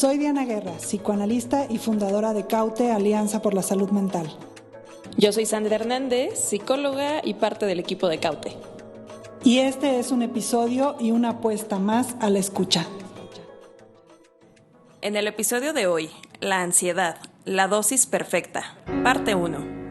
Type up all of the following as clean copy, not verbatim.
Soy Diana Guerra, psicoanalista y fundadora de Caute, Alianza por la Salud Mental. Yo soy Sandra Hernández, psicóloga y parte del equipo de Caute. Y este es un episodio y una apuesta más a la escucha. En el episodio de hoy, la ansiedad, la dosis perfecta, parte 1.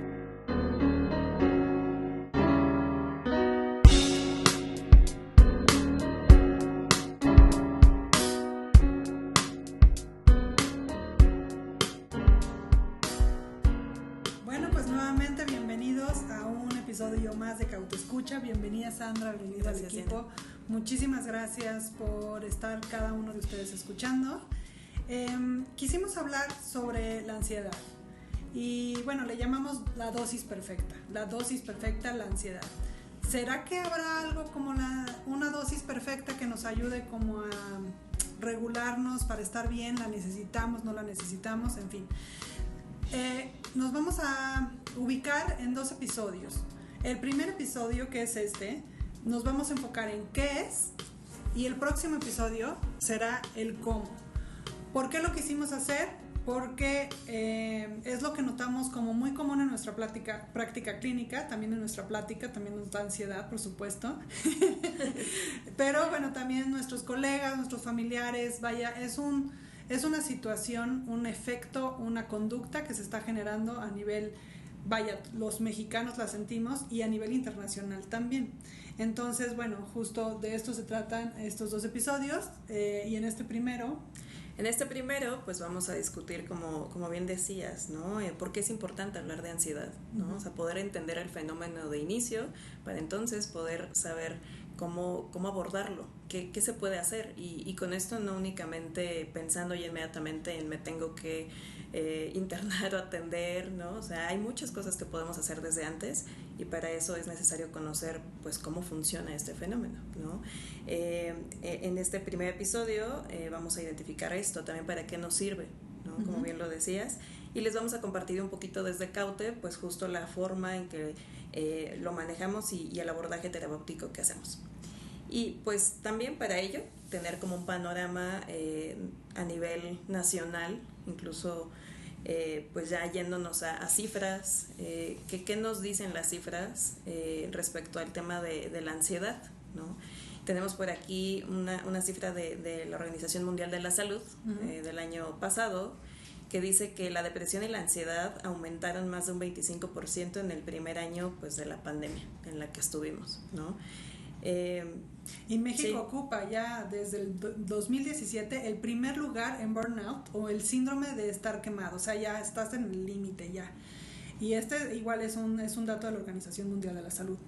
Más de Caute Escucha. Bienvenida Sandra, bienvenida al equipo. Muchísimas gracias por estar cada uno de ustedes escuchando. Quisimos hablar sobre la ansiedad y bueno, le llamamos la dosis perfecta, la ansiedad. ¿Será que habrá algo como una dosis perfecta que nos ayude como a regularnos para estar bien? ¿La necesitamos, no la necesitamos? En fin, nos vamos a ubicar en 2 episodios. El primer episodio, que es nos vamos a enfocar en qué es, y el próximo episodio será el cómo. ¿Por qué lo quisimos hacer? Porque es lo que notamos como muy común en nuestra práctica clínica, también en nuestra plática, también nos da ansiedad, por supuesto. Pero bueno, también nuestros colegas, nuestros familiares, vaya, es una situación, un efecto, una conducta que se está generando a nivel, vaya, los mexicanos la sentimos, y a nivel internacional también. Entonces, bueno, justo de esto se tratan estos 2 episodios, y en este primero, pues vamos a discutir, como bien decías, ¿no? ¿Por qué es importante hablar de ansiedad? ¿No? Uh-huh. O sea, poder entender el fenómeno de inicio, para entonces poder saber cómo abordarlo, qué se puede hacer, y con esto no únicamente pensando ya inmediatamente en me tengo que internar o atender, ¿no? O sea, hay muchas cosas que podemos hacer desde antes, y para eso es necesario conocer pues cómo funciona este fenómeno, ¿no? En este primer episodio vamos a identificar esto también, para qué nos sirve, ¿no? Como bien lo decías, y les vamos a compartir un poquito desde Caute pues justo la forma en que lo manejamos y el abordaje terapéutico que hacemos. Y pues también para ello tener como un panorama a nivel nacional, incluso pues ya yéndonos a cifras, ¿qué nos dicen las cifras respecto al tema de la ansiedad, ¿no? Tenemos por aquí una cifra de la Organización Mundial de la Salud, uh-huh, del año pasado, que dice que la depresión y la ansiedad aumentaron más de un 25% en el primer año pues de la pandemia en la que estuvimos, ¿no? Y México ocupa ya desde el 2017 el primer lugar en burnout, o el síndrome de estar quemado. O sea, ya estás en el límite ya. Y igual es un dato de la Organización Mundial de la Salud.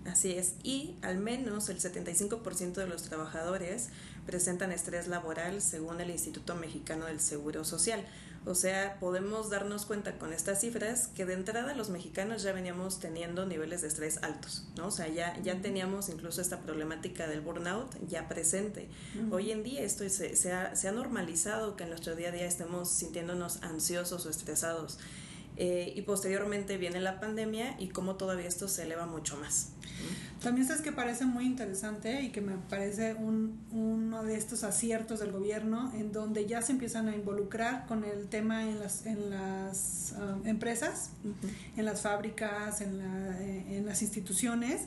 Así es, y al menos el 75% de los trabajadores presentan estrés laboral, según el Instituto Mexicano del Seguro Social. O sea, podemos darnos cuenta con estas cifras que de entrada los mexicanos ya veníamos teniendo niveles de estrés altos, ¿no? O sea, ya teníamos incluso esta problemática del burnout ya presente. Uh-huh. Hoy en día esto se ha normalizado, que en nuestro día a día estemos sintiéndonos ansiosos o estresados. Y posteriormente viene la pandemia, y cómo todavía esto se eleva mucho más. También sabes que parece muy interesante, y que me parece uno de estos aciertos del gobierno, en donde ya se empiezan a involucrar con el tema en las empresas, uh-huh, en las fábricas, en las instituciones.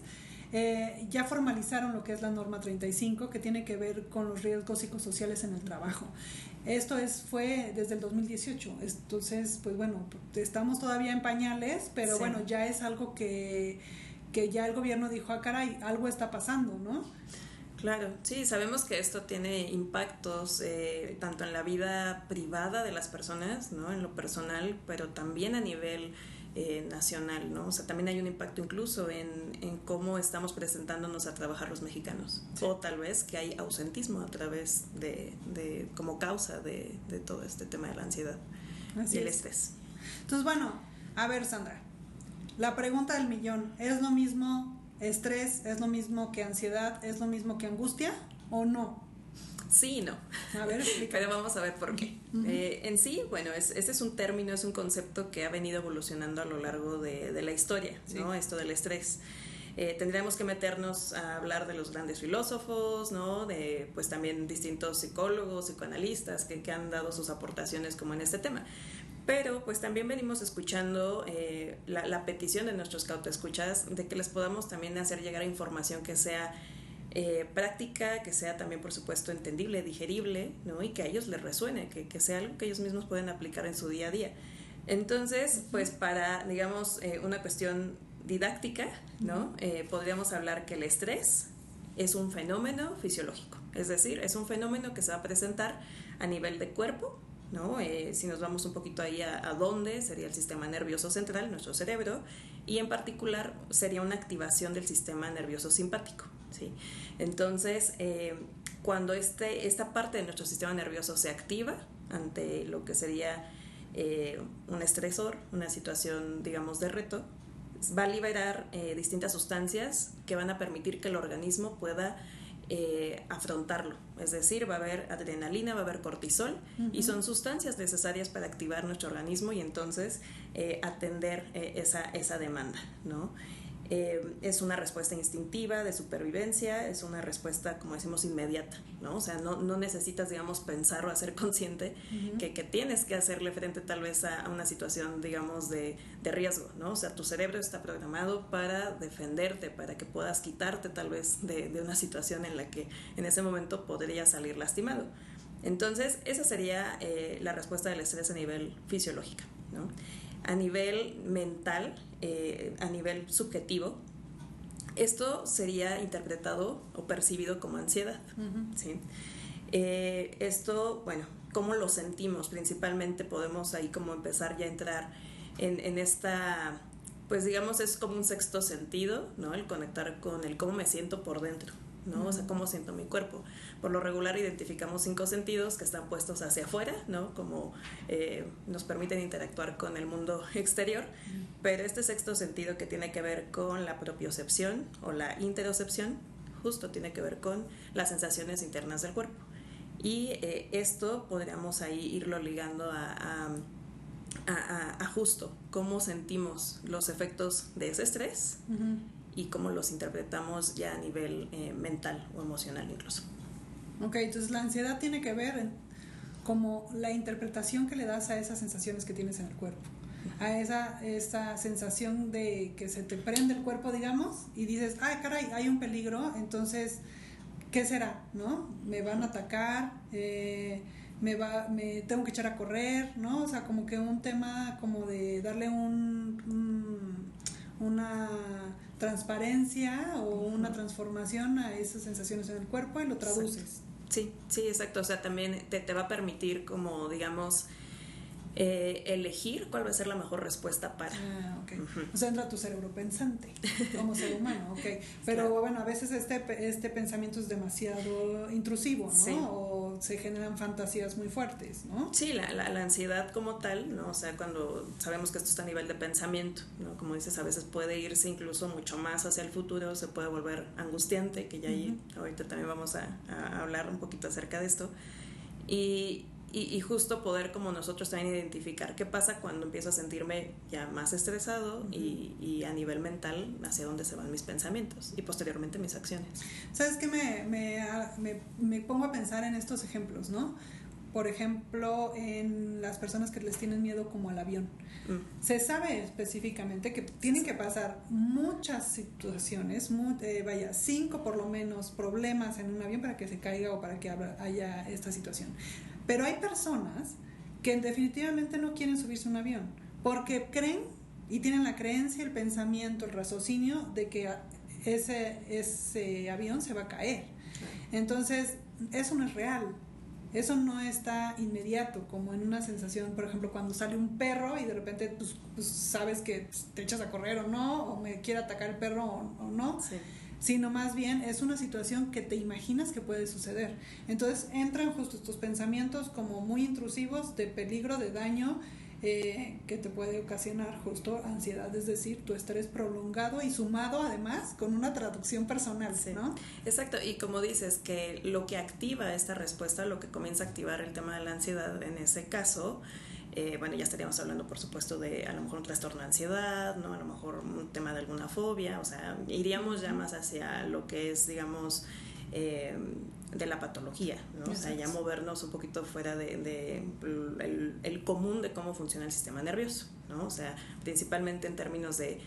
Ya formalizaron lo que es la norma 35, que tiene que ver con los riesgos psicosociales en el trabajo. Esto fue desde el 2018, entonces pues bueno, estamos todavía en pañales, pero sí, bueno, ya es algo que ya el gobierno dijo, caray, algo está pasando, ¿no? Claro, sí, sabemos que esto tiene impactos tanto en la vida privada de las personas, ¿no? En lo personal, pero también a nivel nacional, ¿no? O sea, también hay un impacto incluso en cómo estamos presentándonos a trabajar los mexicanos, sí, o tal vez que hay ausentismo a través de como causa de todo este tema de la ansiedad. Así y el estrés. Entonces, bueno, a ver, Sandra, la pregunta del millón, ¿es lo mismo estrés, es lo mismo que ansiedad, es lo mismo que angustia o no? Sí y no. A ver, explica. Pero vamos a ver por qué. Uh-huh. En sí, bueno, este es un término, es un concepto que ha venido evolucionando a lo largo de la historia, ¿no? Sí. Esto del estrés. tendríamos que meternos a hablar de los grandes filósofos, ¿no? De pues también distintos psicólogos, psicoanalistas que han dado sus aportaciones como en este tema. Pero pues también venimos escuchando la petición de nuestros cautoescuchas de que les podamos también hacer llegar a información que sea práctica, que sea también por supuesto entendible, digerible, ¿no? Y que a ellos les resuene, que sea algo que ellos mismos pueden aplicar en su día a día. Entonces, pues para, digamos, una cuestión didáctica, ¿no? Podríamos hablar que el estrés es un fenómeno fisiológico, es decir, es un fenómeno que se va a presentar a nivel de cuerpo, ¿no? Si nos vamos un poquito ahí a dónde sería el sistema nervioso central, nuestro cerebro, y en particular sería una activación del sistema nervioso simpático, ¿sí? Entonces, cuando esta parte de nuestro sistema nervioso se activa ante lo que sería un estresor, una situación, digamos, de reto, va a liberar distintas sustancias que van a permitir que el organismo pueda afrontarlo, es decir, va a haber adrenalina, va a haber cortisol, y son sustancias necesarias para activar nuestro organismo y entonces atender esa demanda, ¿no? Es una respuesta instintiva de supervivencia, es una respuesta, como decimos, inmediata, ¿no? O sea, no necesitas, digamos, pensar o hacer consciente que tienes que hacerle frente tal vez a una situación, digamos, de riesgo, ¿no? O sea, tu cerebro está programado para defenderte, para que puedas quitarte tal vez de una situación en la que en ese momento podrías salir lastimado. Entonces, esa sería la respuesta del estrés a nivel fisiológico, ¿no? A nivel mental, a nivel subjetivo, esto sería interpretado o percibido como ansiedad, ¿sí? Esto, bueno, ¿cómo lo sentimos? Principalmente podemos ahí como empezar ya a entrar en esta, pues digamos, es como un sexto sentido, ¿no? El conectar con el cómo me siento por dentro, ¿no? O sea, cómo siento mi cuerpo. Por lo regular identificamos 5 sentidos que están puestos hacia afuera, ¿no? Como nos permiten interactuar con el mundo exterior, pero este sexto sentido que tiene que ver con la propiocepción o la interocepción, justo tiene que ver con las sensaciones internas del cuerpo. Y esto podríamos ahí irlo ligando a justo cómo sentimos los efectos de ese estrés y cómo los interpretamos ya a nivel mental o emocional incluso. Ok, entonces la ansiedad tiene que ver como la interpretación que le das a esas sensaciones que tienes en el cuerpo, a esa sensación de que se te prende el cuerpo, digamos, y dices, ay, caray, hay un peligro, entonces, ¿qué será? ¿No? ¿Me van a atacar? Me tengo que echar a correr, ¿no? O sea, como que un tema como de darle una transparencia o una transformación a esas sensaciones en el cuerpo y lo traduces. Sí, exacto. O sea, también te va a permitir como, digamos, elegir cuál va a ser la mejor respuesta para. Okay. O sea, entra tu cerebro pensante como ser humano, okay. Pero claro, bueno, a veces este pensamiento es demasiado intrusivo, ¿no? Sí. O se generan fantasías muy fuertes, ¿no? Sí, la ansiedad como tal, ¿no? O sea, cuando sabemos que esto está a nivel de pensamiento, ¿no? Como dices, a veces puede irse incluso mucho más hacia el futuro, se puede volver angustiante, que ya ahí ahorita también vamos a hablar un poquito acerca de esto. Y justo poder como nosotros también identificar qué pasa cuando empiezo a sentirme ya más estresado y a nivel mental hacia dónde se van mis pensamientos y posteriormente mis acciones. ¿Sabes qué? Me pongo a pensar en estos ejemplos, ¿no? Por ejemplo, en las personas que les tienen miedo como al avión. Se sabe específicamente que tienen que pasar muchas situaciones, 5 por lo menos problemas en un avión para que se caiga o para que haya esta situación. Pero hay personas que definitivamente no quieren subirse a un avión porque creen y tienen la creencia, el pensamiento, el raciocinio de que ese avión se va a caer. Entonces, eso no es real. Eso no está inmediato, como en una sensación, por ejemplo, cuando sale un perro y de repente pues sabes que te echas a correr o no, o me quiere atacar el perro o no. Sí. Sino más bien es una situación que te imaginas que puede suceder. Entonces entran justo estos pensamientos como muy intrusivos de peligro, de daño, que te puede ocasionar justo ansiedad, es decir, tu estrés prolongado y sumado además con una traducción personal, sí, ¿no? Exacto, y como dices, que lo que activa esta respuesta, lo que comienza a activar el tema de la ansiedad en ese caso, bueno, ya estaríamos hablando, por supuesto, de a lo mejor un trastorno de ansiedad, ¿no? A lo mejor un tema de alguna fobia, o sea, iríamos ya más hacia lo que es, digamos, de la patología, ¿no? O sea, ya movernos un poquito fuera de el común de cómo funciona el sistema nervioso, ¿no? O sea, principalmente en términos de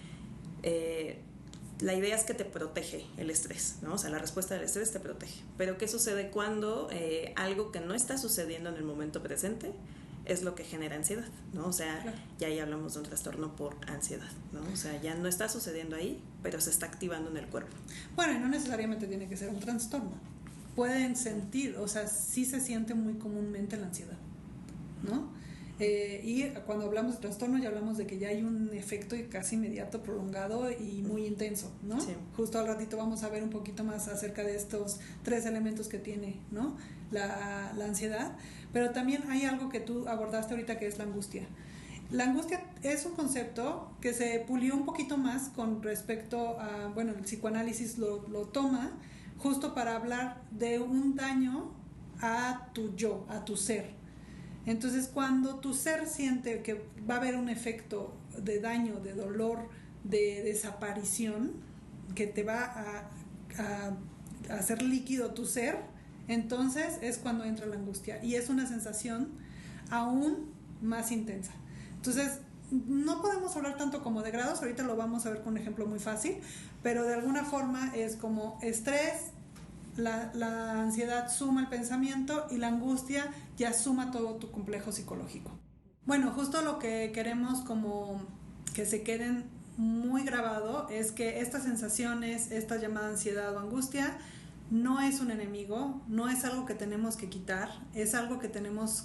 la idea es que te protege el estrés, ¿no? O sea, la respuesta del estrés te protege. Pero ¿qué sucede cuando algo que no está sucediendo en el momento presente es lo que genera ansiedad, ¿no? O sea, claro, ya ahí hablamos de un trastorno por ansiedad, ¿no? O sea, ya no está sucediendo ahí, pero se está activando en el cuerpo. Bueno, y no necesariamente tiene que ser un trastorno. Pueden sentir, o sea, sí se siente muy comúnmente la ansiedad, ¿no? Y cuando hablamos de trastorno ya hablamos de que ya hay un efecto casi inmediato, prolongado y muy intenso, ¿no? Sí. Justo al ratito vamos a ver un poquito más acerca de estos 3 elementos que tiene, ¿no? La ansiedad, pero también hay algo que tú abordaste ahorita que es la angustia. La angustia es un concepto que se pulió un poquito más con respecto a, bueno, el psicoanálisis lo toma justo para hablar de un daño a tu yo, a tu ser. Entonces, cuando tu ser siente que va a haber un efecto de daño, de dolor, de desaparición, que te va a hacer líquido tu ser, entonces es cuando entra la angustia. Y es una sensación aún más intensa. Entonces, no podemos hablar tanto como de grados, ahorita lo vamos a ver con un ejemplo muy fácil, pero de alguna forma es como estrés, la ansiedad suma el pensamiento y la angustia ya suma todo tu complejo psicológico. Bueno, justo lo que queremos como que se queden muy grabado es que estas sensaciones, esta llamada ansiedad o angustia, no es un enemigo, no es algo que tenemos que quitar, es algo que tenemos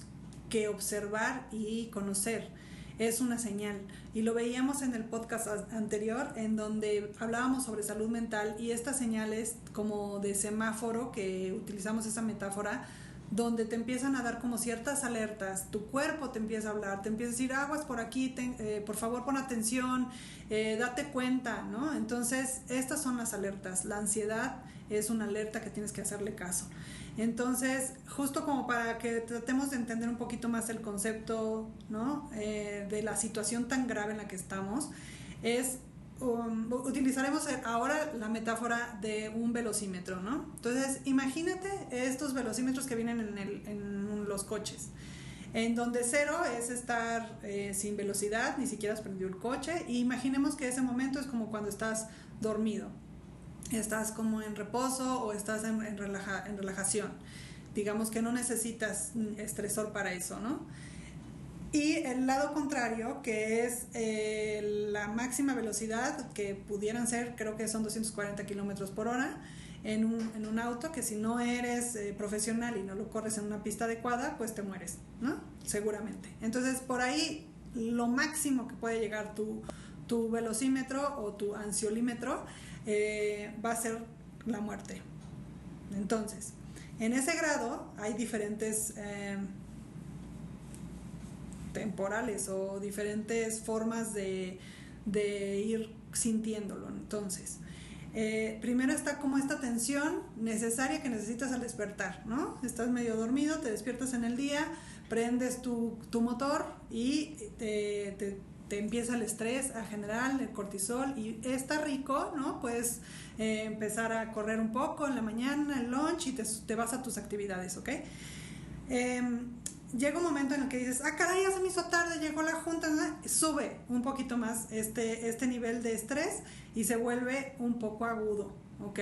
que observar y conocer. Es una señal, y lo veíamos en el podcast anterior en donde hablábamos sobre salud mental y estas señales como de semáforo, que utilizamos esa metáfora, donde te empiezan a dar como ciertas alertas, tu cuerpo te empieza a hablar, te empieza a decir aguas por aquí, por favor pon atención, date cuenta, ¿no? Entonces estas son las alertas. La ansiedad es una alerta que tienes que hacerle caso. Entonces, justo como para que tratemos de entender un poquito más el concepto, ¿no? De la situación tan grave en la que estamos, utilizaremos ahora la metáfora de un velocímetro, ¿no? Entonces, imagínate estos velocímetros que vienen en los coches, en donde 0 es estar sin velocidad, ni siquiera has prendido el coche, y imaginemos que ese momento es como cuando estás dormido. Estás como en reposo o estás en relajación. Digamos que no necesitas estresor para eso, ¿no? Y el lado contrario, que es la máxima velocidad, que pudieran ser, creo que son 240 kilómetros por hora en un auto, que si no eres profesional y no lo corres en una pista adecuada, pues te mueres, ¿no? Seguramente. Entonces, por ahí, lo máximo que puede llegar tu velocímetro o tu ansiolímetro va a ser la muerte. Entonces, en ese grado hay diferentes temporales o diferentes formas de ir sintiéndolo. Entonces, primero está como esta tensión necesaria que necesitas al despertar, ¿no? Estás medio dormido, te despiertas en el día, prendes tu motor y te empieza el estrés a generar el cortisol y está rico, ¿no? Puedes empezar a correr un poco en la mañana, el lunch, y te vas a tus actividades, ¿ok? Llega un momento en el que dices, caray, ya se me hizo tarde, llegó la junta, ¿no? Sube un poquito más este nivel de estrés y se vuelve un poco agudo, ¿ok?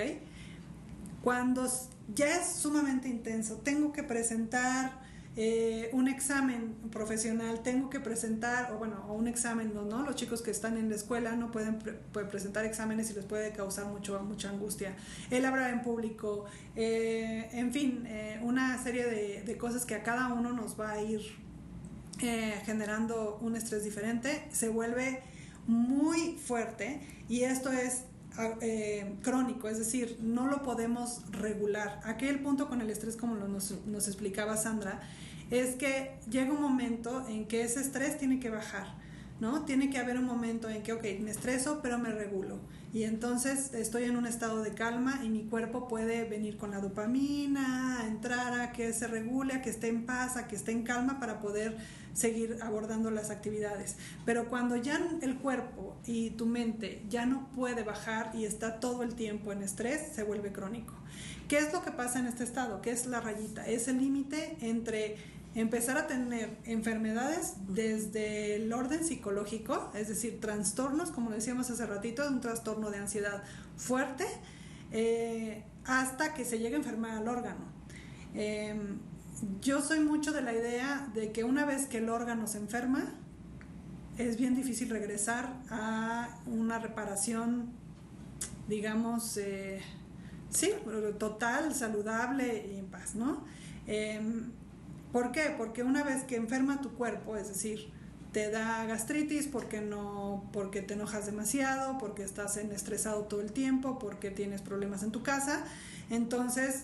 Cuando ya es sumamente intenso, tengo que presentar un examen profesional, tengo que presentar, o un examen, ¿no? Los chicos que están en la escuela no pueden presentar exámenes y les puede causar mucha angustia. El hablar en público, en fin, una serie de cosas que a cada uno nos va a ir generando un estrés diferente, se vuelve muy fuerte y esto es crónico, es decir, no lo podemos regular. Aquel punto con el estrés, como nos explicaba Sandra, es que llega un momento en que ese estrés tiene que bajar, ¿no? Tiene que haber un momento en que, me estreso, pero me regulo. Y entonces estoy en un estado de calma y mi cuerpo puede venir con la dopamina, a entrar a que se regule, a que esté en paz, a que esté en calma para poder seguir abordando las actividades. Pero cuando ya el cuerpo y tu mente ya no puede bajar y está todo el tiempo en estrés, se vuelve crónico. ¿Qué es lo que pasa en este estado? ¿Qué es la rayita? Es el límite entre empezar a tener enfermedades desde el orden psicológico, es decir, trastornos, como decíamos hace ratito, un trastorno de ansiedad fuerte, hasta que se llegue a enfermar al órgano. Yo soy mucho de la idea de que una vez que el órgano se enferma, es bien difícil regresar a una reparación, digamos, sí, total, saludable y en paz, ¿no? ¿Por qué? Porque una vez que enferma tu cuerpo, es decir, te da gastritis porque te enojas demasiado, porque estás estresado todo el tiempo, porque tienes problemas en tu casa, entonces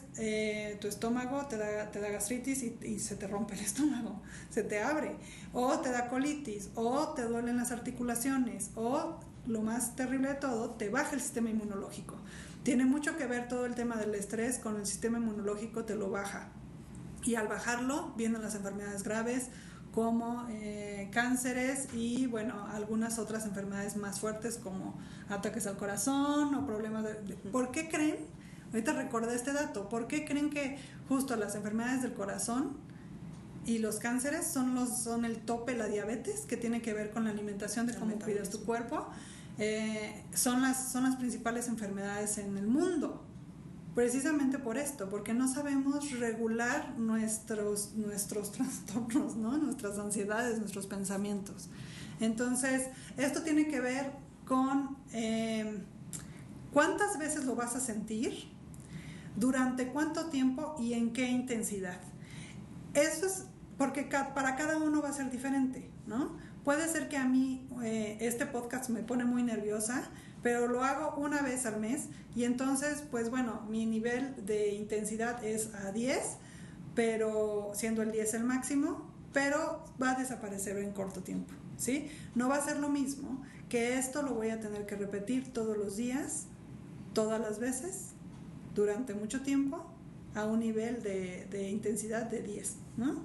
tu estómago te da gastritis y se te rompe el estómago, se te abre, o te da colitis, o te duelen las articulaciones, o lo más terrible de todo, te baja el sistema inmunológico. Tiene mucho que ver todo el tema del estrés con el sistema inmunológico, te lo baja. Y al bajarlo vienen las enfermedades graves como cánceres y bueno, algunas otras enfermedades más fuertes como ataques al corazón o problemas ¿Por qué creen? Ahorita recordé este dato. ¿Por qué creen que justo las enfermedades del corazón y los cánceres son el tope, la diabetes, que tiene que ver con la alimentación, de cómo cuidas tu cuerpo? Son las principales enfermedades en el mundo. Precisamente por esto, porque no sabemos regular nuestros trastornos, ¿no? Nuestras ansiedades, nuestros pensamientos. Entonces, esto tiene que ver con cuántas veces lo vas a sentir, durante cuánto tiempo y en qué intensidad. Eso es porque para cada uno va a ser diferente, ¿no? Puede ser que a mí este podcast me pone muy nerviosa, pero lo hago una vez al mes y entonces, pues bueno, mi nivel de intensidad es a 10, pero siendo el 10 el máximo, pero va a desaparecer en corto tiempo, ¿sí? No va a ser lo mismo que esto lo voy a tener que repetir todos los días, todas las veces, durante mucho tiempo, a un nivel de intensidad de 10, ¿no?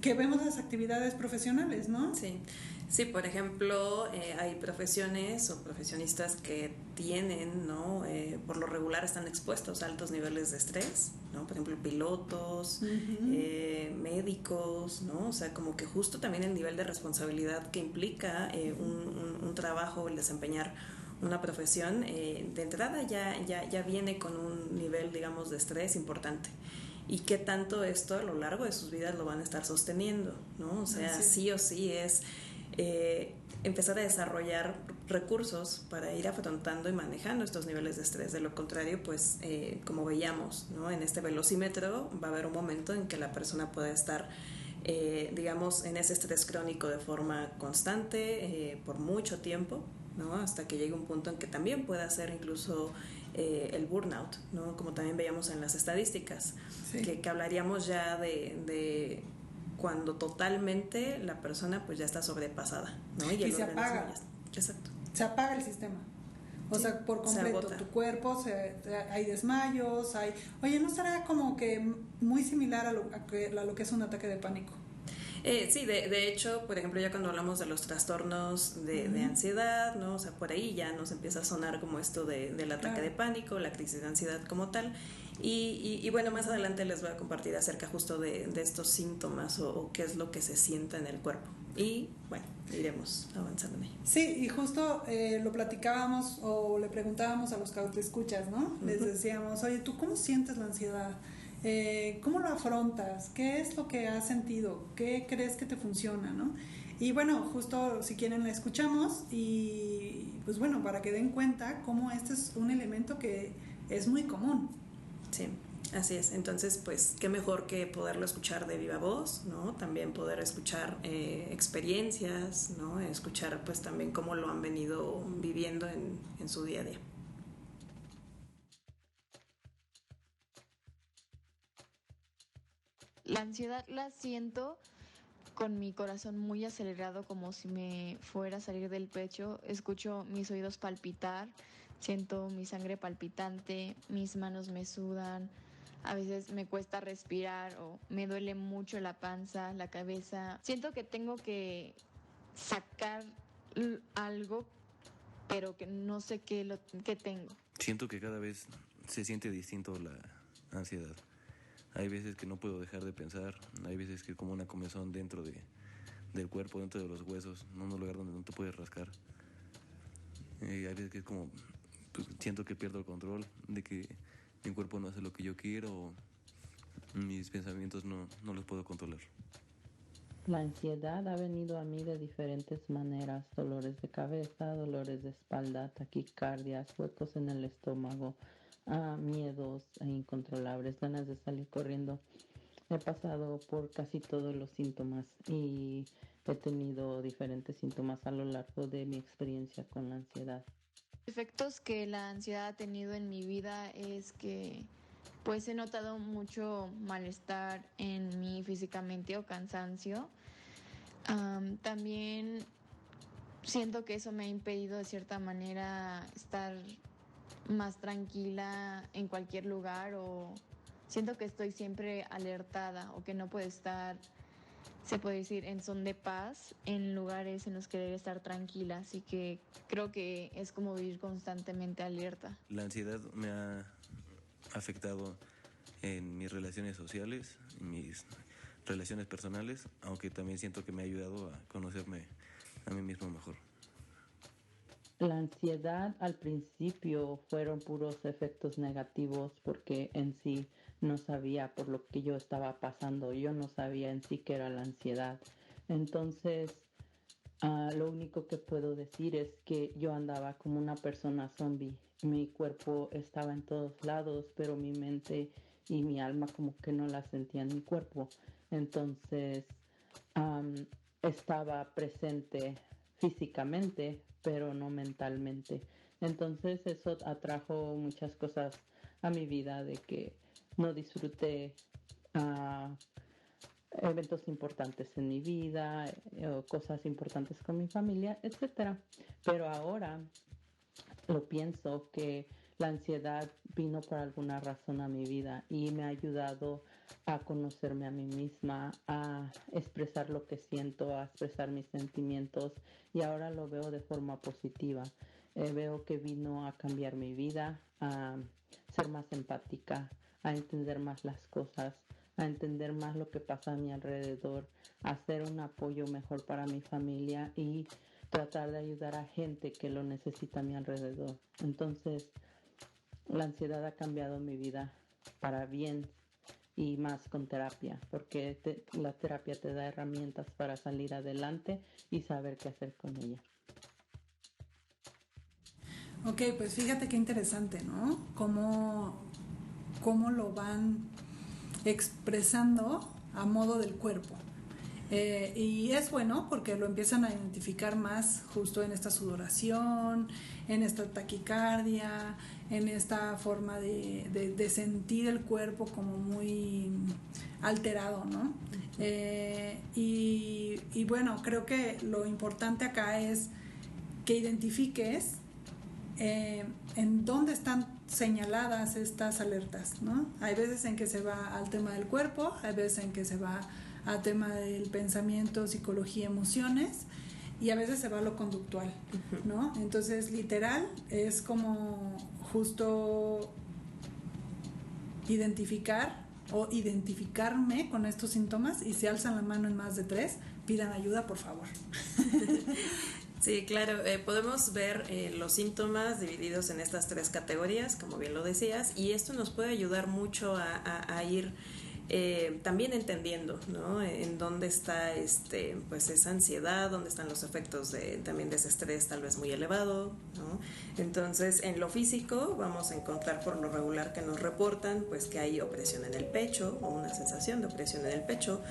Que vemos las actividades profesionales, ¿no? Sí. Sí, por ejemplo, hay profesiones o profesionistas que tienen, ¿no? Por lo regular están expuestos a altos niveles de estrés, ¿no? Por ejemplo, pilotos, médicos, ¿no? O sea, como que justo también el nivel de responsabilidad que implica un trabajo, el desempeñar una profesión, de entrada ya viene con un nivel, digamos, de estrés importante. Y qué tanto esto a lo largo de sus vidas lo van a estar sosteniendo, ¿no? O sea, sí o sí es empezar a desarrollar recursos para ir afrontando y manejando estos niveles de estrés. De lo contrario, pues como veíamos, ¿no? En este velocímetro va a haber un momento en que la persona pueda estar digamos en ese estrés crónico de forma constante por mucho tiempo, ¿no? Hasta que llegue un punto en que también pueda ser incluso el burnout, ¿no? Como también veíamos en las estadísticas, que hablaríamos ya de cuando totalmente la persona pues ya está sobrepasada, ¿no? Y se apaga. Exacto. Se apaga el sistema. O sea, por completo, tu cuerpo, hay desmayos, Oye, ¿no será como que muy similar a lo que es un ataque de pánico? Sí, de hecho, por ejemplo, ya cuando hablamos de los trastornos de ansiedad, ¿no? O sea, por ahí ya nos empieza a sonar como esto del ataque de pánico, la crisis de ansiedad como tal. Y bueno, más adelante les voy a compartir acerca justo de estos síntomas o qué es lo que se sienta en el cuerpo. Y bueno, iremos avanzando en ello. Sí, y justo lo platicábamos o le preguntábamos a los que te escuchas, ¿no? Les decíamos, oye, ¿tú cómo sientes la ansiedad? ¿Cómo lo afrontas? ¿Qué es lo que has sentido? ¿Qué crees que te funciona, no? Y bueno, justo si quieren la escuchamos y pues bueno, para que den cuenta cómo este es un elemento que es muy común. Sí, así es. Entonces, pues, qué mejor que poderlo escuchar de viva voz, ¿no? También poder escuchar experiencias, ¿no? Escuchar, pues, también cómo lo han venido viviendo en su día a día. La ansiedad la siento con mi corazón muy acelerado, como si me fuera a salir del pecho. Escucho mis oídos palpitar, siento mi sangre palpitante, mis manos me sudan, a veces me cuesta respirar o me duele mucho la panza, la cabeza. Siento que tengo que sacar algo, pero que no sé qué tengo. Siento que cada vez se siente distinto la ansiedad. Hay veces que no puedo dejar de pensar, hay veces que como una comezón dentro del cuerpo, dentro de los huesos, en un lugar donde no te puedes rascar. Hay veces que es como, pues, siento que pierdo el control, de que mi cuerpo no hace lo que yo quiero, o mis pensamientos no los puedo controlar. La ansiedad ha venido a mí de diferentes maneras: dolores de cabeza, dolores de espalda, taquicardias, huecos en el estómago, miedos incontrolables, ganas de salir corriendo. He pasado por casi todos los síntomas y he tenido diferentes síntomas a lo largo de mi experiencia con la ansiedad. Efectos que la ansiedad ha tenido en mi vida es que pues he notado mucho malestar en mí físicamente o cansancio. También siento que eso me ha impedido de cierta manera estar más tranquila en cualquier lugar, o siento que estoy siempre alertada o que no puedo estar, se puede decir, en son de paz en lugares en los que debe estar tranquila. Así que creo que es como vivir constantemente alerta. La ansiedad me ha afectado en mis relaciones sociales, en mis relaciones personales, aunque también siento que me ha ayudado a conocerme a mí mismo mejor. La ansiedad al principio fueron puros efectos negativos, porque en sí no sabía por lo que yo estaba pasando. Yo no sabía en sí qué era la ansiedad. Entonces, lo único que puedo decir es que yo andaba como una persona zombie. Mi cuerpo estaba en todos lados, pero mi mente y mi alma como que no la sentía en mi cuerpo. Entonces, estaba presente físicamente, pero no mentalmente. Entonces eso atrajo muchas cosas a mi vida, de que no disfruté eventos importantes en mi vida, cosas importantes con mi familia, etcétera. Pero ahora lo pienso que la ansiedad vino por alguna razón a mi vida y me ha ayudado a conocerme a mí misma, a expresar lo que siento, a expresar mis sentimientos, y ahora lo veo de forma positiva. Veo que vino a cambiar mi vida, a ser más empática, a entender más las cosas, a entender más lo que pasa a mi alrededor, a ser un apoyo mejor para mi familia y tratar de ayudar a gente que lo necesita a mi alrededor. Entonces, la ansiedad ha cambiado mi vida para bien, y más con terapia, porque la terapia te da herramientas para salir adelante y saber qué hacer con ella. Ok, pues fíjate qué interesante, ¿no? Cómo lo van expresando a modo del cuerpo. Y es bueno porque lo empiezan a identificar más justo en esta sudoración, en esta taquicardia, en esta forma de sentir el cuerpo como muy alterado, ¿no? Y bueno, creo que lo importante acá es que identifiques en dónde están señaladas estas alertas, ¿no? Hay veces en que se va al tema del cuerpo, hay veces en que se va al tema del pensamiento, psicología, emociones, y a veces se va a lo conductual, ¿no? Entonces, literal, es como justo identificar o identificarme con estos síntomas, y si alzan la mano en más de 3, pidan ayuda, por favor. Sí, claro, podemos ver los síntomas divididos en estas 3 categorías, como bien lo decías, y esto nos puede ayudar mucho a ir también entendiendo, ¿no? En dónde está pues esa ansiedad, dónde están los efectos también de ese estrés tal vez muy elevado, ¿no? Entonces, en lo físico vamos a encontrar por lo regular que nos reportan pues que hay opresión en el pecho, o una sensación de opresión en el pecho,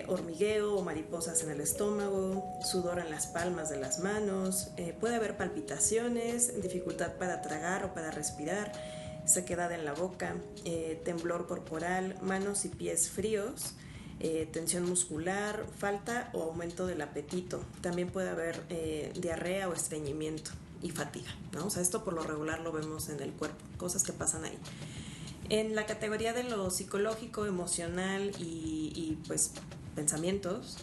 hormigueo o mariposas en el estómago, sudor en las palmas de las manos, puede haber palpitaciones, dificultad para tragar o para respirar, sequedad en la boca, temblor corporal, manos y pies fríos, tensión muscular, falta o aumento del apetito. También puede haber diarrea o estreñimiento y fatiga, ¿no? O sea, esto por lo regular lo vemos en el cuerpo, cosas que pasan ahí. En la categoría de lo psicológico, emocional y pues pensamientos,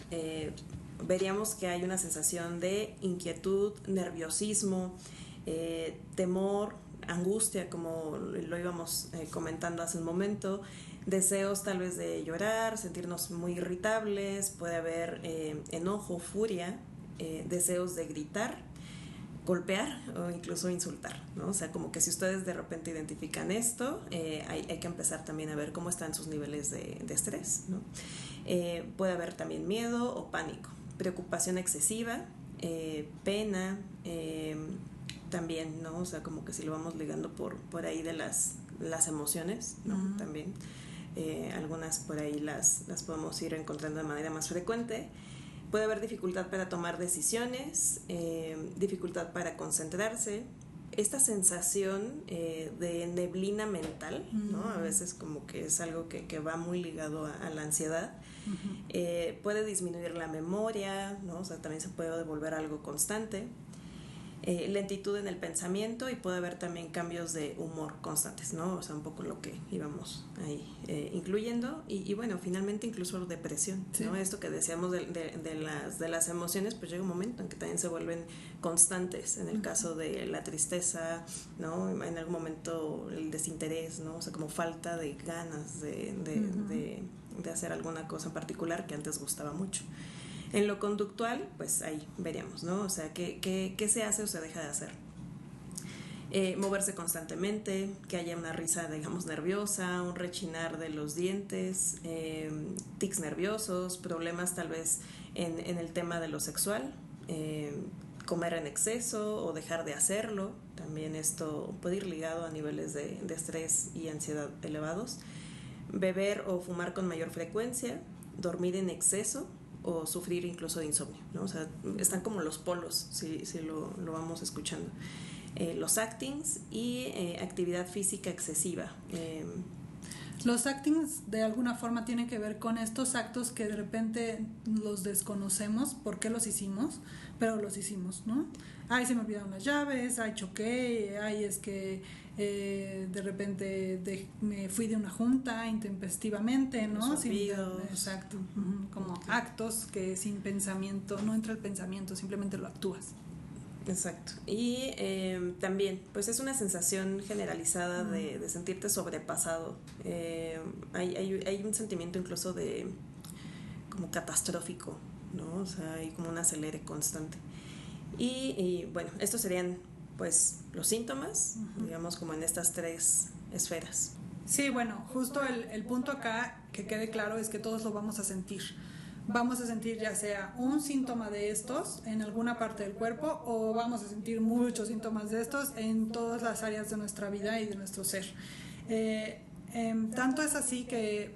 veríamos que hay una sensación de inquietud, nerviosismo, temor, angustia, como lo íbamos comentando hace un momento, deseos tal vez de llorar, sentirnos muy irritables, puede haber enojo, furia, deseos de gritar, golpear o incluso insultar, ¿no? O sea, como que si ustedes de repente identifican esto, hay que empezar también a ver cómo están sus niveles de estrés, ¿no? Puede haber también miedo o pánico, preocupación excesiva, pena, también, ¿no? O sea, como que si lo vamos ligando por ahí de las emociones, ¿no? Uh-huh. También algunas por ahí las podemos ir encontrando de manera más frecuente. Puede haber dificultad para tomar decisiones, dificultad para concentrarse, esta sensación de neblina mental, ¿no? Uh-huh. A veces como que es algo que va muy ligado a la ansiedad. Uh-huh. Puede disminuir la memoria, ¿no? O sea, también se puede volver algo constante. Lentitud en el pensamiento y puede haber también cambios de humor constantes, ¿no? O sea, un poco lo que íbamos ahí incluyendo y bueno, finalmente incluso depresión, sí. ¿No? Esto que decíamos de las emociones, pues llega un momento en que también se vuelven constantes, en el caso de la tristeza, ¿no? En algún momento el desinterés, ¿no? O sea, como falta de ganas de hacer alguna cosa en particular que antes gustaba mucho. En lo conductual, pues ahí veríamos, ¿no? O sea, ¿qué se hace o se deja de hacer? Moverse constantemente, que haya una risa, digamos, nerviosa, un rechinar de los dientes, tics nerviosos, problemas tal vez en el tema de lo sexual, comer en exceso o dejar de hacerlo. También esto puede ir ligado a niveles de estrés y ansiedad elevados. Beber o fumar con mayor frecuencia, dormir en exceso, o sufrir incluso de insomnio, ¿no? O sea, están como los polos, si lo vamos escuchando. Los actings y actividad física excesiva. Los actings de alguna forma tienen que ver con estos actos que de repente los desconocemos, por qué los hicimos, pero los hicimos, ¿no? Ay, se me olvidaron las llaves, ay, choqué, ay, es que de repente me fui de una junta intempestivamente, ¿no? Exacto, como actos que sin pensamiento, no entra el pensamiento, simplemente lo actúas. Exacto. Y también, pues es una sensación generalizada de sentirte sobrepasado. Hay un sentimiento incluso de como catastrófico, ¿no? O sea, hay como un acelere constante. Y bueno, estos serían pues los síntomas, digamos, como en estas 3 esferas. Sí, bueno, justo el punto acá que quede claro es que todos lo vamos a sentir. Vamos a sentir ya sea un síntoma de estos en alguna parte del cuerpo o vamos a sentir muchos síntomas de estos en todas las áreas de nuestra vida y de nuestro ser. Tanto es así que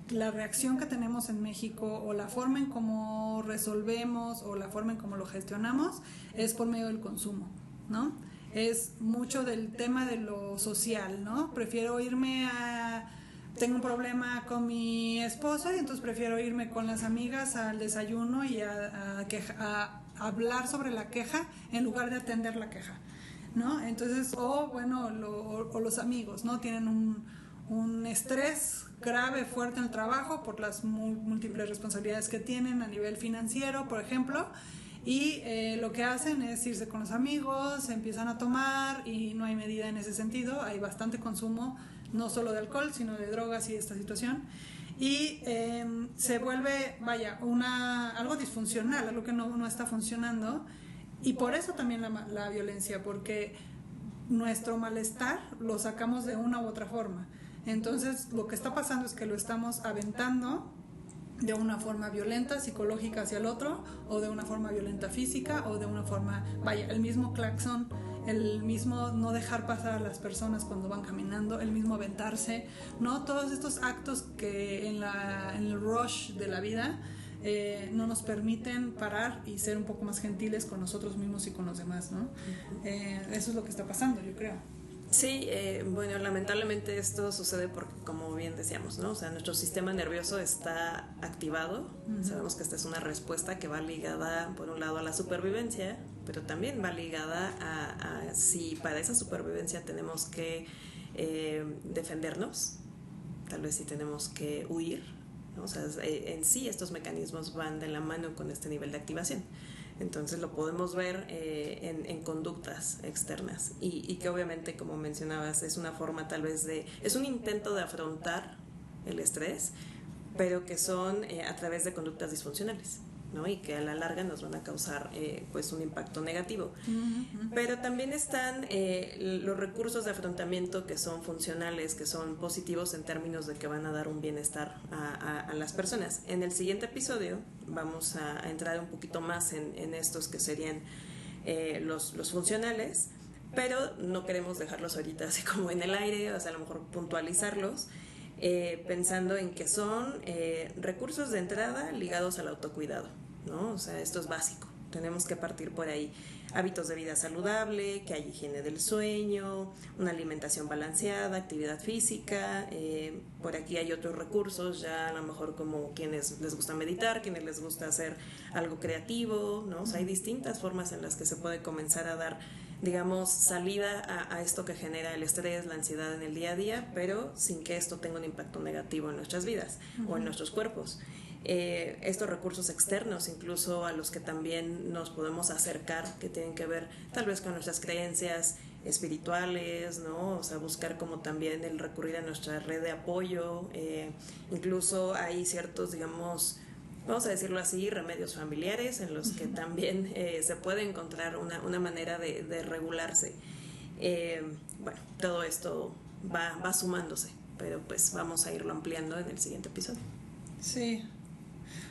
la reacción que tenemos en México o la forma en cómo resolvemos o la forma en cómo lo gestionamos es por medio del consumo, ¿no? Es mucho del tema de lo social, ¿no? Prefiero irme tengo un problema con mi esposo y entonces prefiero irme con las amigas al desayuno y a hablar sobre la queja en lugar de atender la queja, ¿no? Entonces, o los amigos, ¿no? Tienen un estrés grave, fuerte en el trabajo por las múltiples responsabilidades que tienen a nivel financiero, por ejemplo, y lo que hacen es irse con los amigos, empiezan a tomar y no hay medida en ese sentido, hay bastante consumo, no solo de alcohol, sino de drogas y esta situación, y se vuelve, algo disfuncional, algo que no está funcionando, y por eso también la violencia, porque nuestro malestar lo sacamos de una u otra forma. Entonces lo que está pasando es que lo estamos aventando de una forma violenta, psicológica hacia el otro, o de una forma violenta física, o de una forma, el mismo claxon, el mismo no dejar pasar a las personas cuando van caminando, el mismo aventarse, ¿no? Todos estos actos que en el rush de la vida no nos permiten parar y ser un poco más gentiles con nosotros mismos y con los demás, ¿no? Eso es lo que está pasando, yo creo. Sí, bueno, lamentablemente esto sucede porque, como bien decíamos, ¿no? O sea, nuestro sistema nervioso está activado. Sabemos que esta es una respuesta que va ligada, por un lado, a la supervivencia, pero también va ligada a si para esa supervivencia tenemos que defendernos, tal vez sí tenemos que huir, ¿no? O sea, en sí estos mecanismos van de la mano con este nivel de activación. Entonces lo podemos ver en conductas externas y que obviamente, como mencionabas, es una forma tal vez es un intento de afrontar el estrés, pero que son a través de conductas disfuncionales, ¿no? Y que a la larga nos van a causar pues un impacto negativo. Pero también están los recursos de afrontamiento que son funcionales, que son positivos en términos de que van a dar un bienestar a las personas. En el siguiente episodio vamos a entrar un poquito más en estos que serían los funcionales, pero no queremos dejarlos ahorita así como en el aire, o sea, a lo mejor puntualizarlos, pensando en que son recursos de entrada ligados al autocuidado, ¿no? O sea, esto es básico, tenemos que partir por ahí. Hábitos de vida saludable, que haya higiene del sueño, una alimentación balanceada, actividad física. Por aquí hay otros recursos, ya a lo mejor como quienes les gusta meditar, quienes les gusta hacer algo creativo, ¿no? O sea, hay distintas formas en las que se puede comenzar a dar, digamos, salida a esto que genera el estrés, la ansiedad en el día a día, pero sin que esto tenga un impacto negativo en nuestras vidas o en nuestros cuerpos. Estos recursos externos, incluso a los que también nos podemos acercar, que tienen que ver tal vez con nuestras creencias espirituales, ¿no? O sea, buscar como también el recurrir a nuestra red de apoyo. Incluso hay ciertos, digamos, vamos a decirlo así, remedios familiares en los que también se puede encontrar una manera de regularse. Bueno, todo esto va sumándose, pero pues vamos a irlo ampliando en el siguiente episodio. Sí,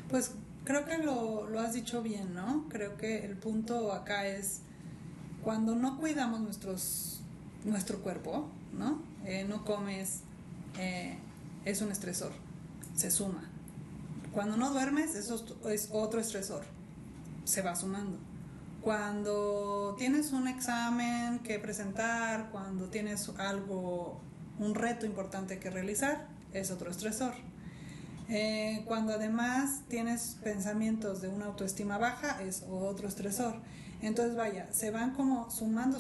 pues creo que lo has dicho bien, ¿no? Creo que el punto acá es cuando no cuidamos nuestro cuerpo, ¿no? No comes, es un estresor, se suma. Cuando no duermes, eso es otro estresor, se va sumando. Cuando tienes un examen que presentar, cuando tienes un reto importante que realizar, es otro estresor. Cuando además tienes pensamientos de una autoestima baja, es otro estresor. Entonces vaya, se van como sumando.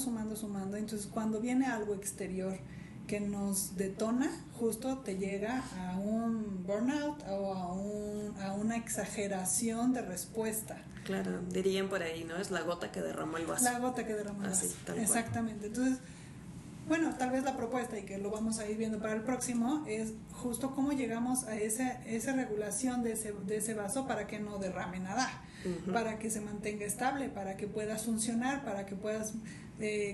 Entonces cuando viene algo exterior que nos detona, justo te llega a un burnout o a una exageración de respuesta. Claro, dirían por ahí, ¿no? Es la gota que derramó el vaso. La gota que derramó el vaso. Exactamente. Entonces, bueno, tal vez la propuesta, y que lo vamos a ir viendo para el próximo, es justo cómo llegamos a esa regulación de ese vaso para que no derrame nada, para que se mantenga estable, para que puedas funcionar, para que puedas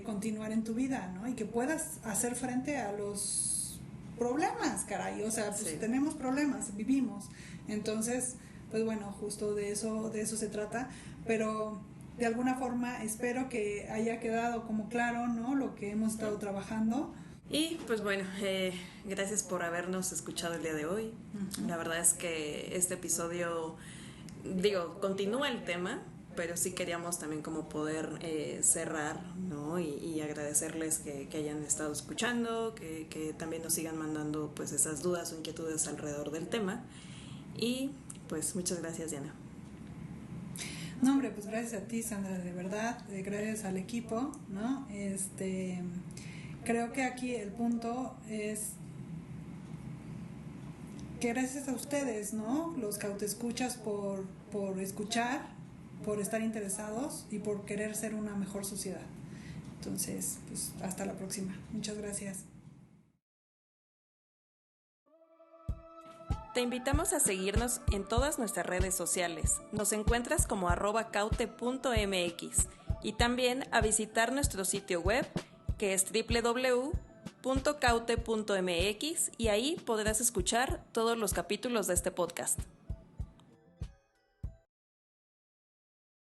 continuar en tu vida, ¿no? Y que puedas hacer frente a los problemas, caray. O sea, pues tenemos problemas, vivimos. Entonces, pues bueno, justo de eso se trata, pero de alguna forma espero que haya quedado como claro, ¿no? Lo que hemos estado trabajando. Y pues bueno, gracias por habernos escuchado el día de hoy. La verdad es que este episodio, continúa el tema, pero sí queríamos también como poder cerrar, ¿no? Y agradecerles que hayan estado escuchando, que también nos sigan mandando pues esas dudas o inquietudes alrededor del tema. Y pues muchas gracias, Diana. No, hombre, pues gracias a ti, Sandra, de verdad, gracias al equipo, ¿no? Creo que aquí el punto es que gracias a ustedes, ¿no? Los cauteescuchas por escuchar, por estar interesados y por querer ser una mejor sociedad. Entonces, pues hasta la próxima. Muchas gracias. Te invitamos a seguirnos en todas nuestras redes sociales. Nos encuentras como @caute.mx y también a visitar nuestro sitio web que es www.caute.mx y ahí podrás escuchar todos los capítulos de este podcast.